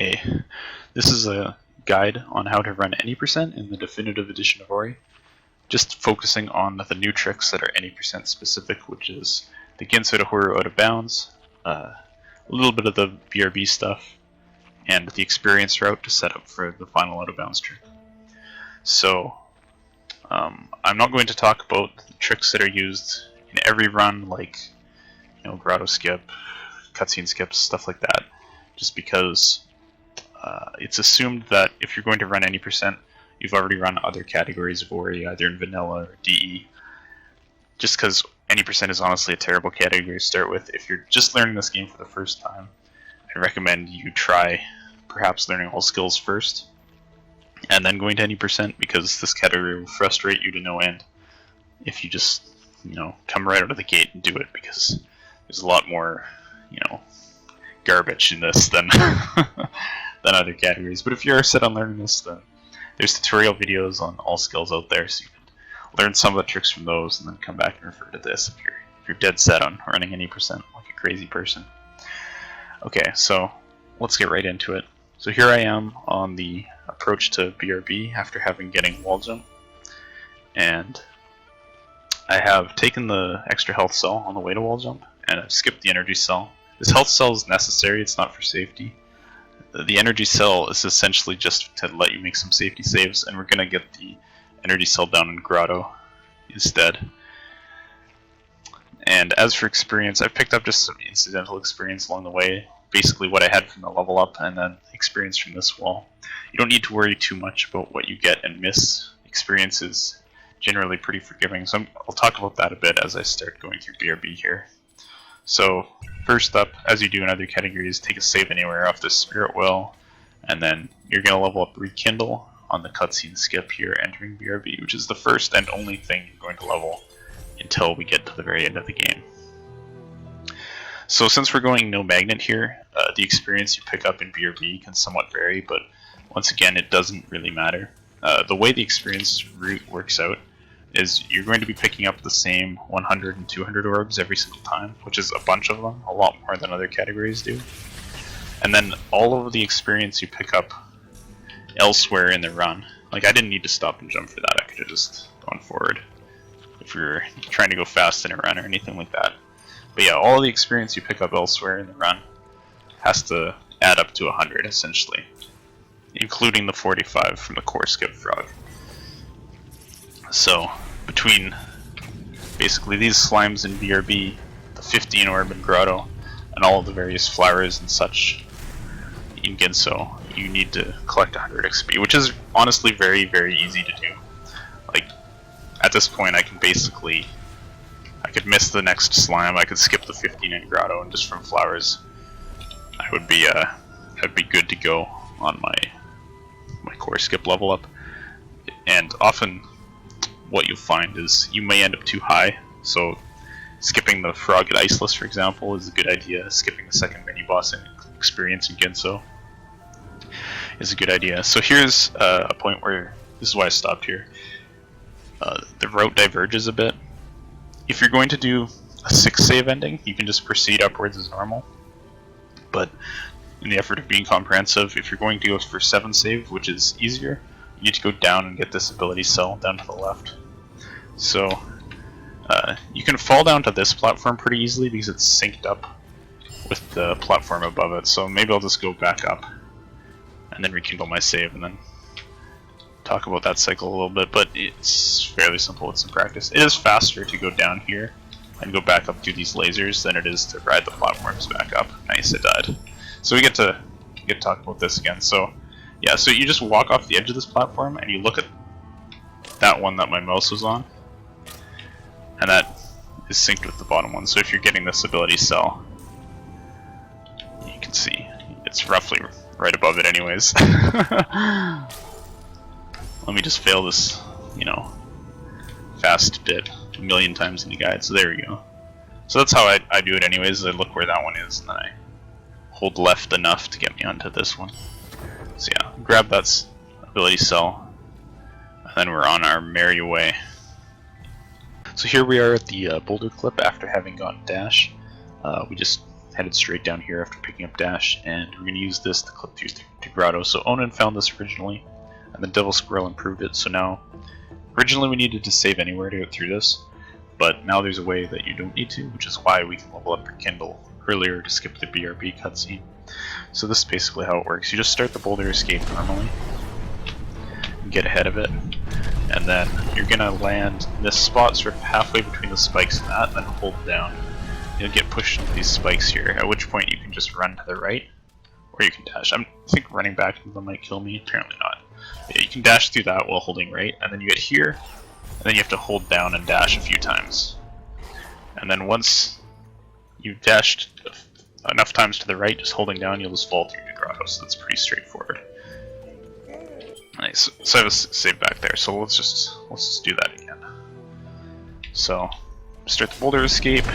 Hey, this is a guide on how to run any percent in the definitive edition of Ori, just focusing on the new tricks that are any percent specific, which is the ginso to horu out of bounds, a little bit of the BRB stuff, and the experience route to set up for the final out of bounds trick. So I'm not going to talk about the tricks that are used in every run, like grotto skip, cutscene skips, stuff like that, just because it's assumed that if you're going to run any percent, you've already run other categories of Ori, either in vanilla or DE. Just because any percent is honestly a terrible category to start with. If you're just learning this game for the first time, I recommend you try perhaps learning all skills first, and then going to any percent, because this category will frustrate you to no end if you just come right out of the gate and do it, because there's a lot more garbage in this than than other categories. But if you're set on learning this, then there's tutorial videos on all skills out there, so you can learn some of the tricks from those and then come back and refer to this if you're dead set on running any percent like a crazy person. Okay, so let's get right into it. So here I am on the approach to BRB after getting wall jump, and I have taken the extra health cell on the way to wall jump, and I've skipped the energy cell. This health cell is necessary, it's not for safety. The energy cell is essentially just to let you make some safety saves, and we're going to get the energy cell down in grotto instead. And as for experience, I've picked up just some incidental experience along the way, basically what I had from the level up and then experience from this wall. You don't need to worry too much about what you get and miss. Experience is generally pretty forgiving, so I'll talk about that a bit as I start going through BRB here. So first up, as you do in other categories, take a save anywhere off the spirit well, and then you're going to level up rekindle on the cutscene skip here entering BRB, which is the first and only thing you're going to level until we get to the very end of the game. So since we're going no magnet here, the experience you pick up in BRB can somewhat vary, but once again it doesn't really matter. The way the experience route works out is you're going to be picking up the same 100 and 200 orbs every single time, which is a bunch of them, a lot more than other categories do. And then all of the experience you pick up elsewhere in the run, like I didn't need to stop and jump for that, I could have just gone forward if you're trying to go fast in a run or anything like that. But yeah, all of the experience you pick up elsewhere in the run has to add up to 100 essentially, including the 45 from the core skip frog. So between basically these slimes in BRB, the 15 orb in grotto, and all of the various flowers and such in ginso, you need to collect 100 XP, which is honestly very, very easy to do. Like at this point I could miss the next slime, I could skip the 15 in grotto, and just from flowers I'd be good to go on my core skip level up. And often what you'll find is you may end up too high, so skipping the frog at Iceless, for example, is a good idea. Skipping the second mini-boss in experience in ginso is a good idea. So here's a point where, this is why I stopped here, the route diverges a bit. If you're going to do a 6 save ending, you can just proceed upwards as normal, but in the effort of being comprehensive, if you're going to go for 7 save, which is easier, you need to go down and get this ability cell down to the left. So you can fall down to this platform pretty easily because it's synced up with the platform above it. So maybe I'll just go back up and then rekindle my save and then talk about that cycle a little bit, but it's fairly simple with some practice. It is faster to go down here and go back up through these lasers than it is to ride the platforms back up. Nice, I died. So we get to talk about this again. So yeah, so you just walk off the edge of this platform and you look at that one that my mouse was on, and that is synced with the bottom one. So if you're getting this ability cell, you can see it's roughly right above it anyways. Let me just fail this, fast bit a million times in the guide. So there we go. So that's how I do it anyways. I look where that one is and then I hold left enough to get me onto this one. So yeah, grab that ability cell, and then we're on our merry way. So here we are at the boulder clip after having gotten dash. We just headed straight down here after picking up dash, and we're going to use this to clip through to grotto. So Onan found this originally, and then Devil Squirrel improved it. So now, originally we needed to save anywhere to get through this, but now there's a way that you don't need to, which is why we can level up Rekindle earlier to skip the BRB cutscene. So this is basically how it works. You just start the boulder escape normally, and get ahead of it, and then you're going to land in this spot sort of halfway between the spikes and that, and then hold down. You'll get pushed into these spikes here, at which point you can just run to the right, or you can dash. I think running back into them might kill me, apparently not. But yeah, you can dash through that while holding right, and then you get here, and then you have to hold down and dash a few times. And then once you've dashed enough times to the right, just holding down, you'll just fall through the grotto, so that's pretty straightforward. Nice, so I have a save back there, so let's just do that again. So, start the boulder escape,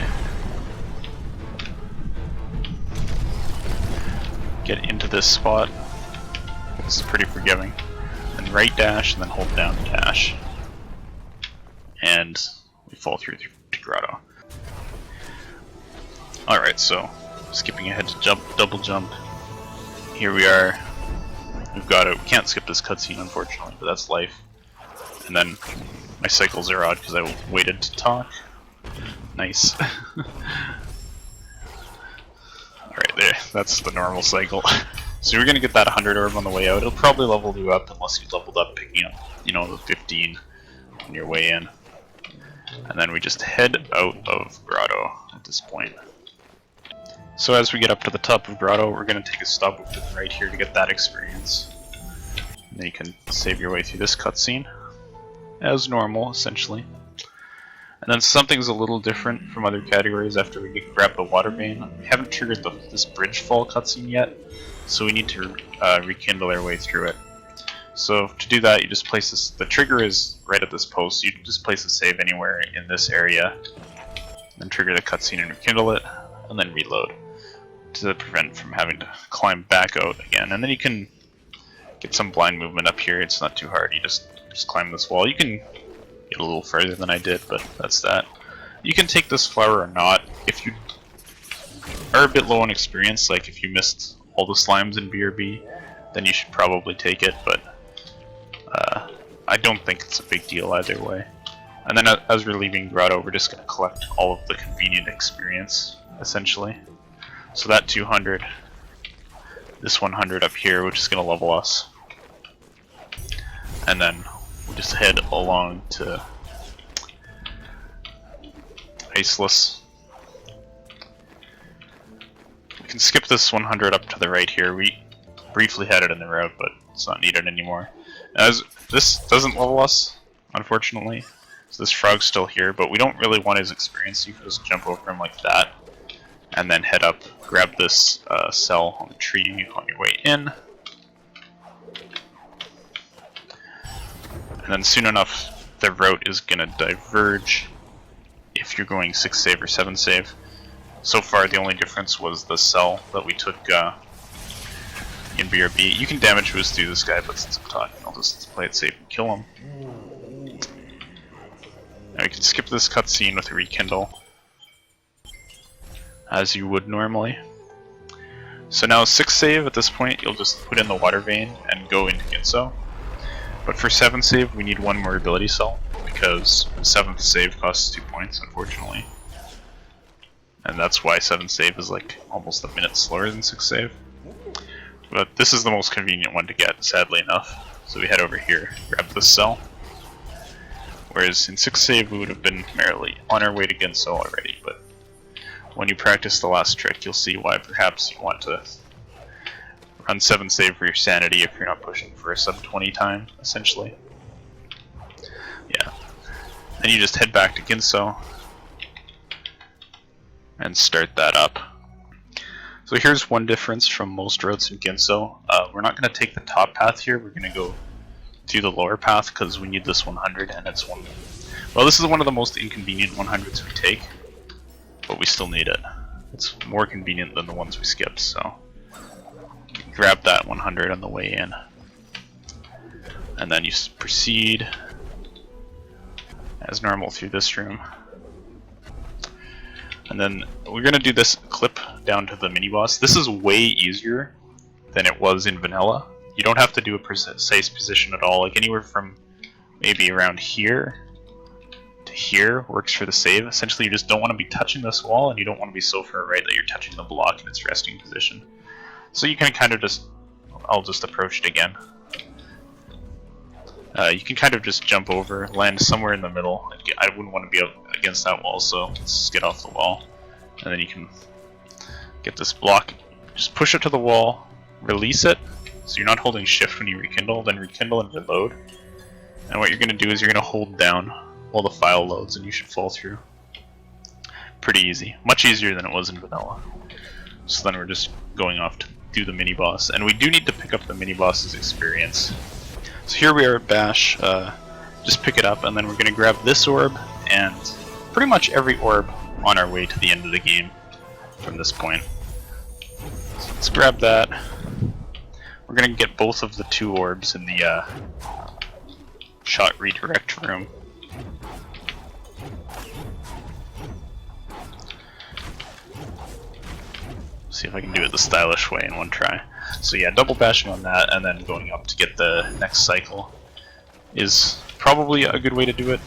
get into this spot, this is pretty forgiving, then right dash, and then hold down to dash, and we fall through to grotto. Alright, so skipping ahead to jump, double jump, here we are. We've got it. We can't skip this cutscene, unfortunately, but that's life. And then my cycles are odd because I waited to talk. Nice. Alright, there. That's the normal cycle. So you're gonna get that 100 orb on the way out. It'll probably level you up unless you leveled up picking up, you know, the 15 on your way in. And then we just head out of grotto at this point. So as we get up to the top of grotto, we're going to take a stop to the right here to get that experience. And then you can save your way through this cutscene, as normal, essentially. And then something's a little different from other categories after we grab the water vein. We haven't triggered this bridge fall cutscene yet, so we need to rekindle our way through it. So to do that, you just place this, the trigger is right at this post, so you can just place a save anywhere in this area, then trigger the cutscene and rekindle it, and then reload, to prevent from having to climb back out again. And then you can get some blind movement up here. It's not too hard. You just climb this wall. You can get a little further than I did, but that's that. You can take this flower or not. If you are a bit low on experience, like if you missed all the slimes in BRB, then you should probably take it, but I don't think it's a big deal either way. And then as we're leaving grotto, we're just going to collect all of the convenient experience, essentially. So that 200, this 100 up here, which is going to level us. And then we'll just head along to Iceless. We can skip this 100 up to the right here. We briefly had it in the route, but it's not needed anymore. As this doesn't level us, unfortunately. So this frog's still here, but we don't really want his experience. You can just jump over him like that, and then head up, grab this cell on the tree on your way in. And then soon enough, the route is going to diverge if you're going 6 save or 7 save. So far, the only difference was the cell that we took in BRB. You can damage boost through this guy, but since I'm talking, I'll just play it safe and kill him. Now we can skip this cutscene with a rekindle, as you would normally. So now 6 save at this point, you'll just put in the water vein and go into ginso. But for 7 save, we need 1 more ability cell, because 7th save costs 2 points, unfortunately. And that's why 7 save is like almost a minute slower than 6 save. But this is the most convenient one to get, sadly enough. So we head over here, grab this cell. Whereas in 6 save, we would have been merely on our way to ginso already, but when you practice the last trick, you'll see why perhaps you want to run 7 save for your sanity if you're not pushing for a sub 20 time, essentially. Yeah. Then you just head back to ginso and start that up. So here's one difference from most routes in ginso. We're not going to take the top path here, we're going to go through the lower path because we need this 100, and it's one. Well, this is one of the most inconvenient 100s we take, but we still need it. It's more convenient than the ones we skipped, so grab that 100 on the way in, and then you proceed as normal through this room. And then we're going to do this clip down to the mini-boss. This is way easier than it was in vanilla. You don't have to do a precise position at all, like anywhere from maybe around here to here works for the save. Essentially you just don't want to be touching this wall, and you don't want to be so far right that you're touching the block in its resting position. So you can kind of just, I'll just approach it again. You can kind of just jump over, land somewhere in the middle. I wouldn't want to be up against that wall, so let's just get off the wall. And then you can get this block, just push it to the wall, release it, so you're not holding shift when you rekindle, then rekindle and reload. And what you're going to do is you're going to hold down while the file loads, and you should fall through. Pretty easy. Much easier than it was in vanilla. So then we're just going off to do the mini-boss. And we do need to pick up the mini-boss's experience. So here we are at Bash. Just pick it up, and then we're going to grab this orb, and pretty much every orb on our way to the end of the game from this point. So let's grab that. We're going to get both of the 2 orbs in the shot redirect room. See if I can do it the stylish way in one try. So yeah, double bashing on that and then going up to get the next cycle is probably a good way to do it.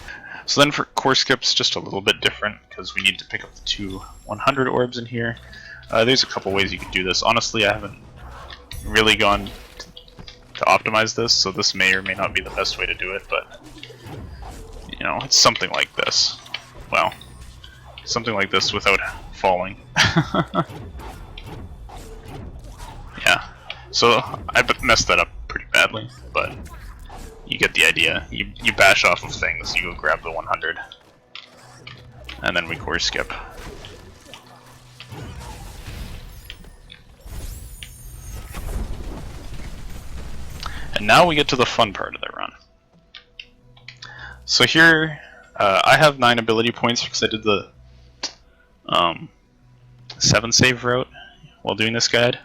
So then for core skips, just a little bit different because we need to pick up the 2 100 orbs in here. There's a couple ways you could do this. Honestly, I haven't really gone to optimize this, so this may or may not be the best way to do it, but you know, it's something like this. Well, something like this without falling. Yeah, so I messed that up pretty badly, but you get the idea. You bash off of things, you go grab the 100, and then we core skip. And now we get to the fun part of the run. So here, I have 9 ability points because I did the 7 save route while doing this guide.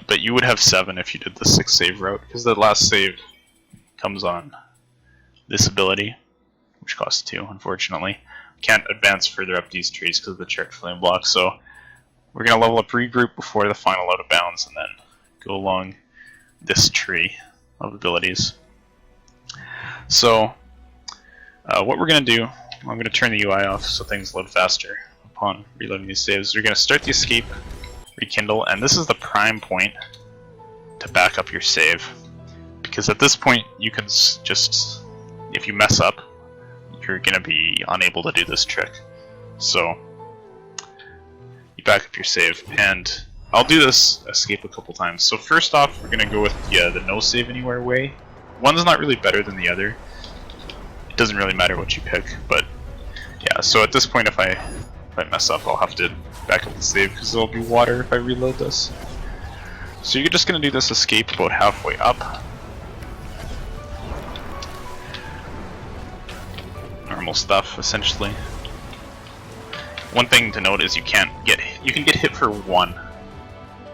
But you would have 7 if you did the 6 save route, because the last save comes on this ability, which costs 2, unfortunately. Can't advance further up these trees because of the checked flame block, so we're going to level up regroup before the final out of bounds, and then go along this tree of abilities. So, what we're going to do, I'm going to turn the UI off so things load faster upon reloading these saves. You're going to start the escape, rekindle, and this is the prime point to back up your save, because at this point you can just, if you mess up, you're going to be unable to do this trick. So you back up your save, and I'll do this escape a couple times. So first off, we're going to go with the no save anywhere way. One's not really better than the other. It doesn't really matter what you pick, but yeah, so at this point if I mess up, I'll have to back up the save because there'll be water if I reload this. So you're just going to do this escape about halfway up. Normal stuff, essentially. One thing to note is you can get hit for 1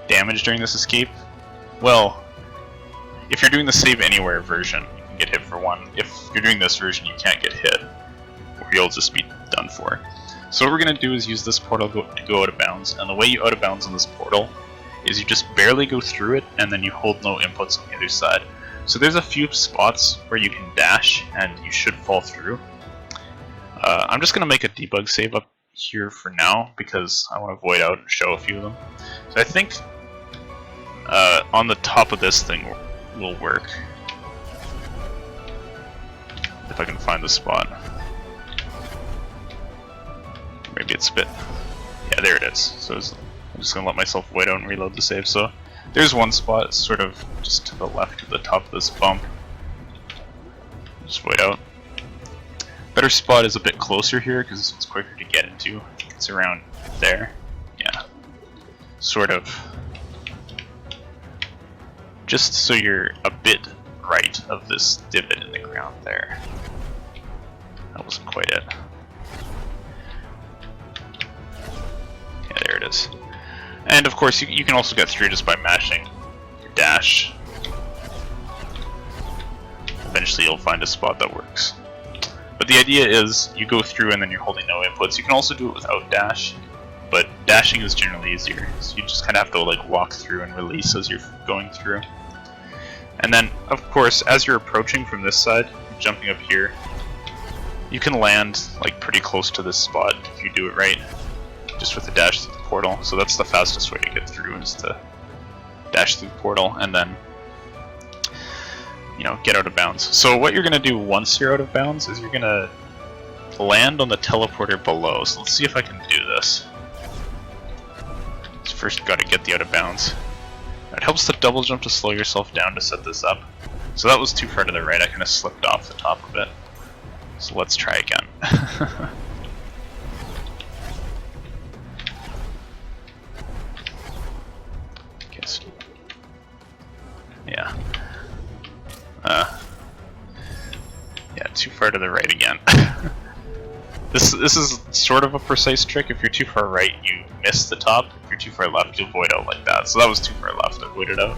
damage during this escape. Well, if you're doing the save anywhere version, you can get hit for 1. If you're doing this version, you can't get hit, or you'll just be done for. So what we're going to do is use this portal to go out of bounds, and the way you out of bounds on this portal is you just barely go through it, and then you hold no inputs on the other side. So there's a few spots where you can dash, and you should fall through. I'm just going to make a debug save up here for now, because I want to void out and show a few of them. So I think on the top of this thing will work, if I can find the spot. Maybe it's a bit... yeah, there it is. So I'm just going to let myself void out and reload the save. So there's one spot, sort of just to the left of the top of this bump. Just void out. Better spot is a bit closer here because this one's quicker to get into. It's around there. Yeah. Sort of. Just so you're a bit right of this divot in the ground there. That wasn't quite it. Yeah, there it is. And of course, you can also get through just by mashing your dash. Eventually you'll find a spot that works. But the idea is you go through and then you're holding no inputs. You can also do it without dash. but dashing is generally easier. So you just kind of have to like walk through and release as you're going through. And then, of course, as you're approaching from this side, jumping up here, you can land like pretty close to this spot if you do it right, just with the dash through the portal. So that's the fastest way to get through, is to dash through the portal and then, you know, get out of bounds. So what you're gonna do once you're out of bounds is you're gonna land on the teleporter below. So let's see if I can do this. So first, got to get the out of bounds. It helps to double jump to slow yourself down to set this up. So that was too far to the right, I kind of slipped off the top of it. So let's try again. Okay, so yeah. Yeah, too far to the right again. This is sort of a precise trick. If you're too far right, you miss the top. If you're too far left, you'll void out like that. So that was too far left, I voided out.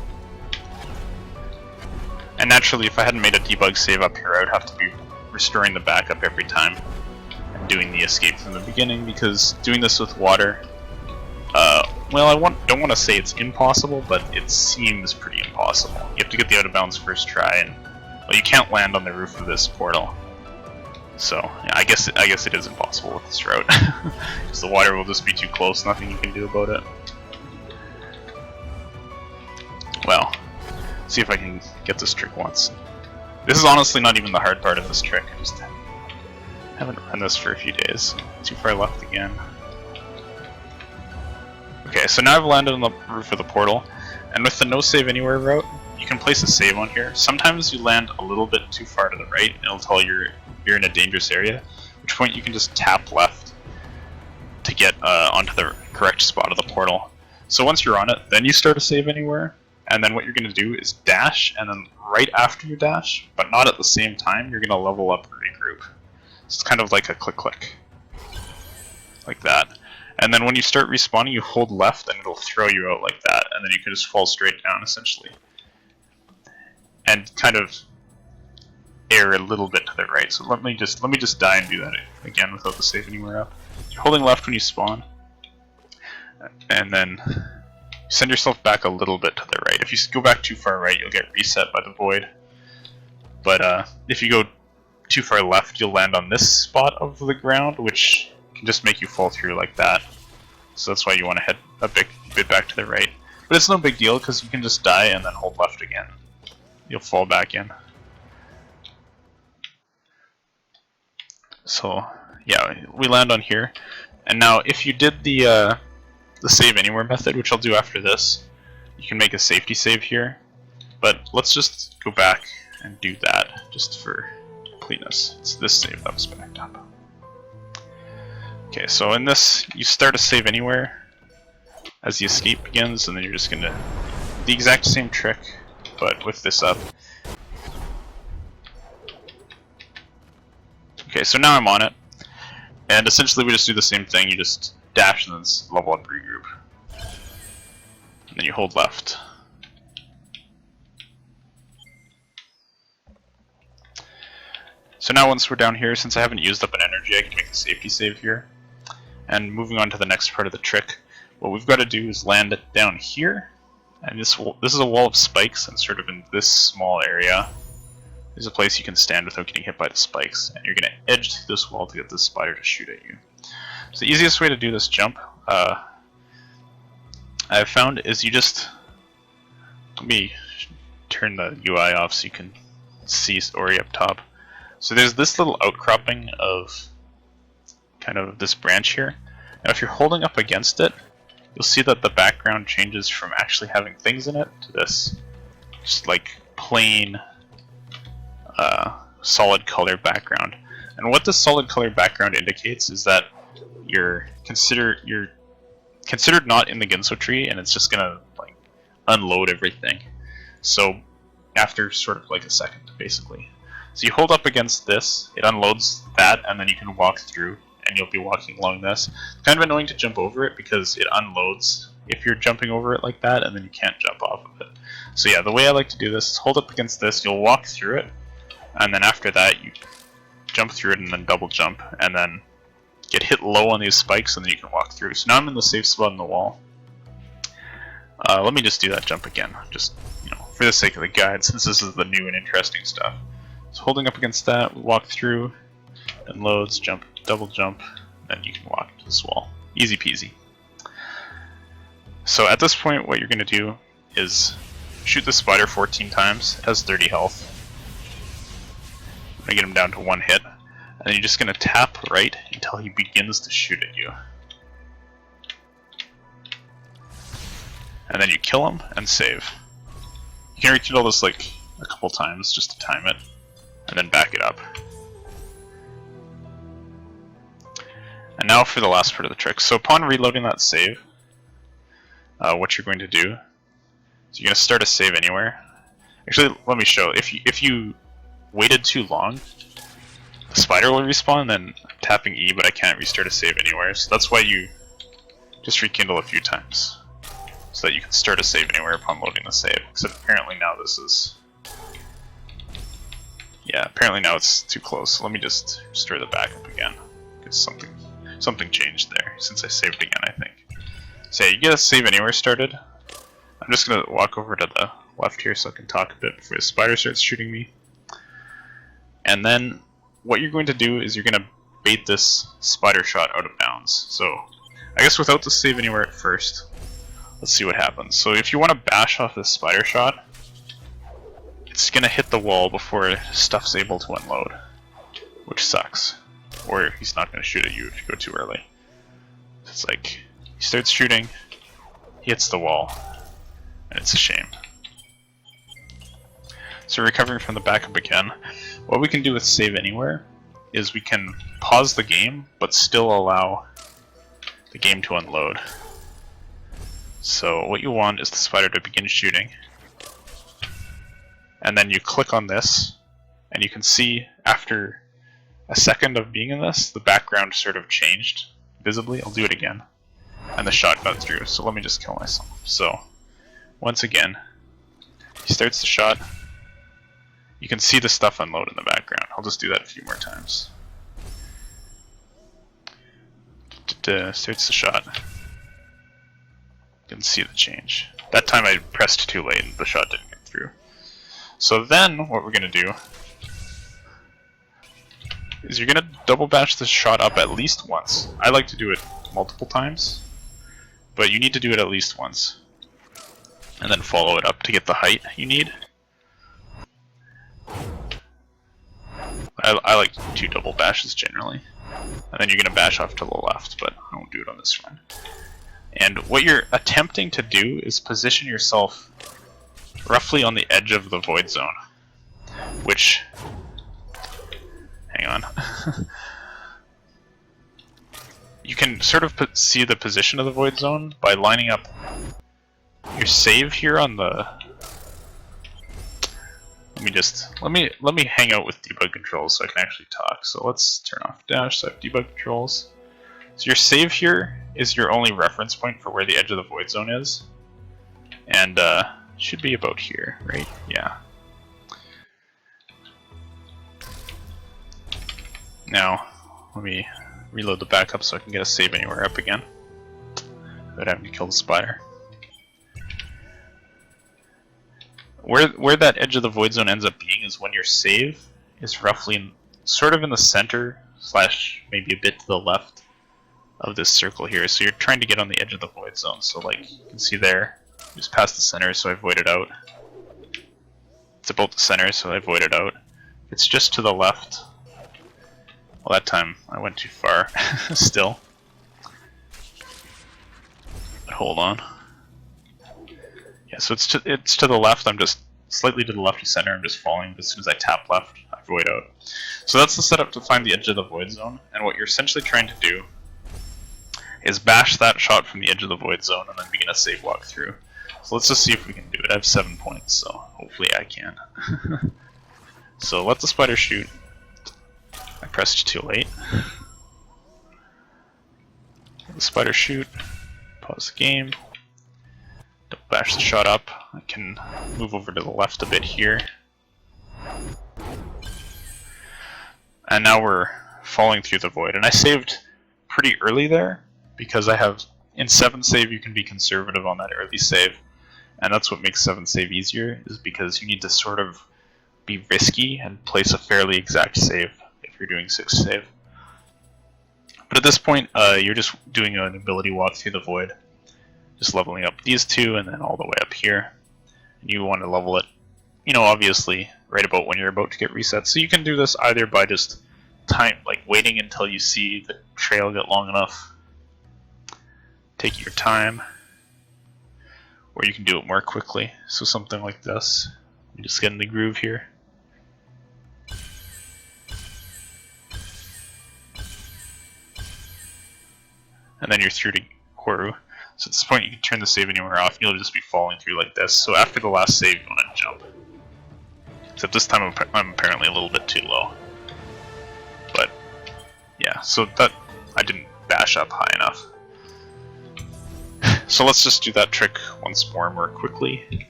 And naturally, if I hadn't made a debug save up here, I would have to be restoring the backup every time and doing the escape from the beginning, because doing this with water, well, I don't want to say it's impossible, but it seems pretty impossible. You have to get the out of bounds first try, and well, you can't land on the roof of this portal. So yeah, I guess it is impossible with this route, because the water will just be too close. Nothing you can do about it. Well, see if I can get this trick once. This is honestly not even the hard part of this trick. I just haven't run this for a few days. Too far left again. Okay, so now I've landed on the roof of the portal, and with the no save anywhere route, you can place a save on here. Sometimes you land a little bit too far to the right, and it'll tell you you're in a dangerous area, at which point you can just tap left to get onto the correct spot of the portal. So once you're on it, then you start a save anywhere, and then what you're going to do is dash, and then right after you dash, but not at the same time, you're going to level up and regroup. So it's kind of like a click-click, like that. And then when you start respawning, you hold left, and it'll throw you out like that, and then you can just fall straight down, essentially. And kind of air a little bit to the right. So let me just die and do that again without the save anywhere up. You're holding left when you spawn, and then send yourself back a little bit to the right. If you go back too far right, you'll get reset by the void. But if you go too far left, you'll land on this spot of the ground, which can just make you fall through like that. So that's why you want to head a bit back to the right. But it's no big deal, because you can just die and then hold left again. You'll fall back in. So yeah, we land on here. And now if you did the save anywhere method, which I'll do after this, you can make a safety save here. But let's just go back and do that, just for completeness. It's this save that was backed up. Okay, so in this, you start a save anywhere as the escape begins, and then you're just going to the exact same trick, but with this up. Okay, so now I'm on it, and essentially we just do the same thing. You just dash and then level up, regroup, and then you hold left. So now once we're down here, since I haven't used up an energy, I can make a safety save here. And moving on to the next part of the trick, what we've got to do is land it down here. And this is a wall of spikes, and sort of in this small area, there's a place you can stand without getting hit by the spikes. And you're going to edge through this wall to get this spider to shoot at you. So the easiest way to do this jump, I've found, is you just... Let me turn the UI off so you can see Ori up top. So there's this little outcropping of kind of this branch here. Now if you're holding up against it, you'll see that the background changes from actually having things in it to this just like plain solid color background. And what this solid color background indicates is that you're considered not in the ginso tree, and it's just gonna like unload everything. So after sort of like a second, basically. So you hold up against this, it unloads that, and then you can walk through, and you'll be walking along this. It's kind of annoying to jump over it because it unloads if you're jumping over it like that, and then you can't jump off of it. So yeah, the way I like to do this is hold up against this, you'll walk through it, and then after that you jump through it and then double jump, and then get hit low on these spikes, and then you can walk through. So now I'm in the safe spot in the wall. Let me just do that jump again, just for the sake of the guide, since this is the new and interesting stuff. So holding up against that, walk through, and loads, jump, double jump, then you can walk to this wall. Easy peasy. So at this point, what you're going to do is shoot the spider 14 times. It has 30 health. I'm going to get him down to 1 hit. And then you're just going to tap right until he begins to shoot at you. And then you kill him and save. You can rekindle this like a couple times just to time it, and then back it up. And now for the last part of the trick. So upon reloading that save, what you're going to do is you're going to start a save anywhere. Actually, let me show. If you waited too long, the spider will respawn, then I'm tapping E, but I can't restart a save anywhere. So that's why you just rekindle a few times, so that you can start a save anywhere upon loading the save. Except apparently now this is... yeah, apparently now it's too close. So let me just restore the backup again, because something changed there since I saved again, I think. So yeah, you get a save anywhere started. I'm just going to walk over to the left here so I can talk a bit before the spider starts shooting me. And then what you're going to do is you're going to bait this spider shot out of bounds. So I guess without the save anywhere at first, let's see what happens. So if you want to bash off this spider shot, it's going to hit the wall before stuff's able to unload, which sucks. Or he's not going to shoot at you if you go too early. It's like, he starts shooting, he hits the wall, and it's a shame. So recovering from the backup again, what we can do with save anywhere is we can pause the game, but still allow the game to unload. So what you want is the spider to begin shooting, and then you click on this, and you can see after a second of being in this, the background sort of changed visibly. I'll do it again, and the shot got through. So let me just kill myself. So once again, he starts the shot. You can see the stuff unload in the background. I'll just do that a few more times. Starts the shot. You can see the change. That time I pressed too late and the shot didn't get through. So then what we're going to do is you're going to double bash this shot up at least once. I like to do it multiple times, but you need to do it at least once. And then follow it up to get the height you need. I like 2 double bashes generally. And then you're going to bash off to the left, but I won't do it on this one. And what you're attempting to do is position yourself roughly on the edge of the void zone, which... hang on. You can sort of see the position of the void zone by lining up your save here on the... Let me hang out with debug controls so I can actually talk. So let's turn off dash so I have debug controls. So your save here is your only reference point for where the edge of the void zone is. And should be about here, right? Yeah. Now, let me reload the backup so I can get a save anywhere up again without having to kill the spider. Where that edge of the void zone ends up being is when your save is roughly sort of in the center / maybe a bit to the left of this circle here. So you're trying to get on the edge of the void zone. So like you can see there, just past the center, so I voided out. It's about the center, so I voided out. It's just to the left. Well, that time I went too far still. But hold on. Yeah, so it's to the left. I'm just slightly to the left of center. I'm just falling. As soon as I tap left, I void out. So that's the setup to find the edge of the void zone. And what you're essentially trying to do is bash that shot from the edge of the void zone and then begin a safe walk through. So let's just see if we can do it. I have 7 points, so hopefully I can. So let the spider shoot. I pressed too late. Let the spider shoot. Pause the game. Don't bash the shot up. I can move over to the left a bit here. And now we're falling through the void. And I saved pretty early there because I have in 7 save you can be conservative on that early save, and that's what makes 7 save easier, is because you need to sort of be risky and place a fairly exact save if you're doing 6 save. But at this point, you're just doing an ability walk through the void, just leveling up these two and then all the way up here. And you want to level it, you know, obviously right about when you're about to get reset. So you can do this either by just waiting until you see the trail get long enough, take your time, or you can do it more quickly. So something like this. You just get in the groove here. And then you're through to horu. So at this point you can turn the save anywhere off, and you'll just be falling through like this. So after the last save you want to jump. Except this time I'm apparently a little bit too low. But yeah, so that I didn't bash up high enough. So let's just do that trick once more quickly.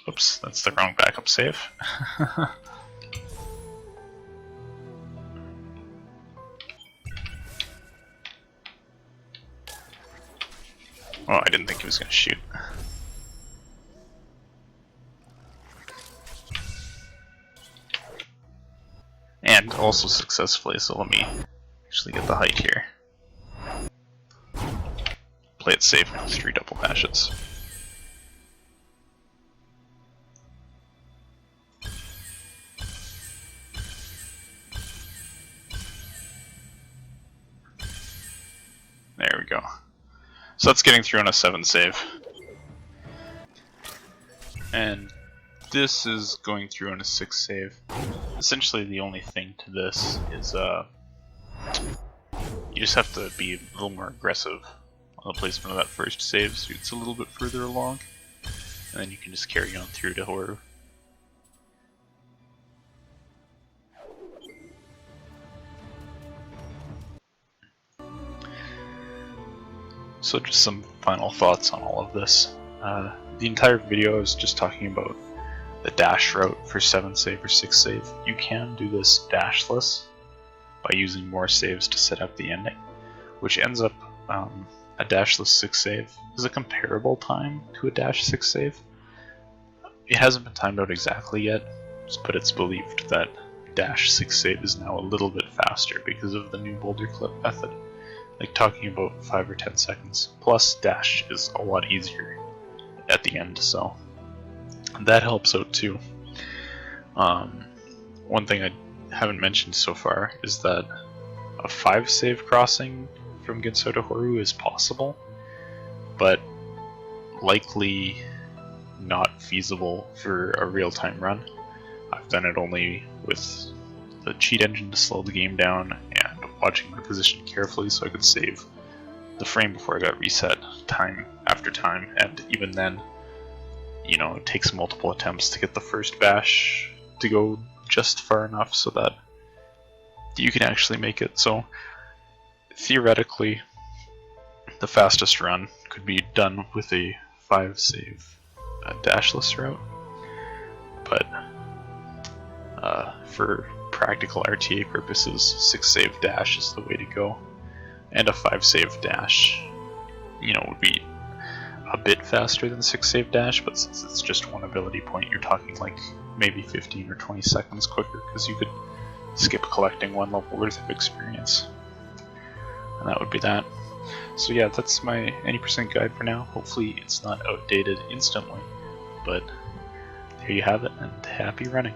Oops, that's the wrong backup save. Oh, I didn't think he was going to shoot. And also successfully, so let me actually get the height here. Play it safe with 3 double dashes. There we go. So that's getting through on a 7 save. And this is going through on a 6 save. Essentially the only thing to this is you just have to be a little more aggressive on the placement of that first save, so it's a little bit further along. And then you can just carry on through to horu. So just some final thoughts on all of this. The entire video is just talking about the dash route for 7 save or 6 save. You can do this dashless by using more saves to set up the ending, which ends up a dashless 6 save is a comparable time to a dash 6 save. It hasn't been timed out exactly yet, but it's believed that dash 6 save is now a little bit faster because of the new boulder clip method. Like talking about 5 or 10 seconds. Plus dash is a lot easier at the end, so that helps out too. One thing I haven't mentioned so far is that a 5 save crossing from ginso to horu is possible, but likely not feasible for a real-time run. I've done it only with the cheat engine to slow the game down and watching my position carefully so I could save the frame before I got reset time after time, and even then, you know, it takes multiple attempts to get the first bash to go just far enough so that you can actually make it. So theoretically, the fastest run could be done with a 5 save dashless route, but for practical RTA purposes, 6 save dash is the way to go, and a 5 save dash, you know, would be a bit faster than 6 save dash, but since it's just one ability point, you're talking like maybe 15 or 20 seconds quicker, because you could skip collecting 1 level worth of experience, and that would be that. So yeah, that's my any percent guide for now. Hopefully it's not outdated instantly, but there you have it, and happy running.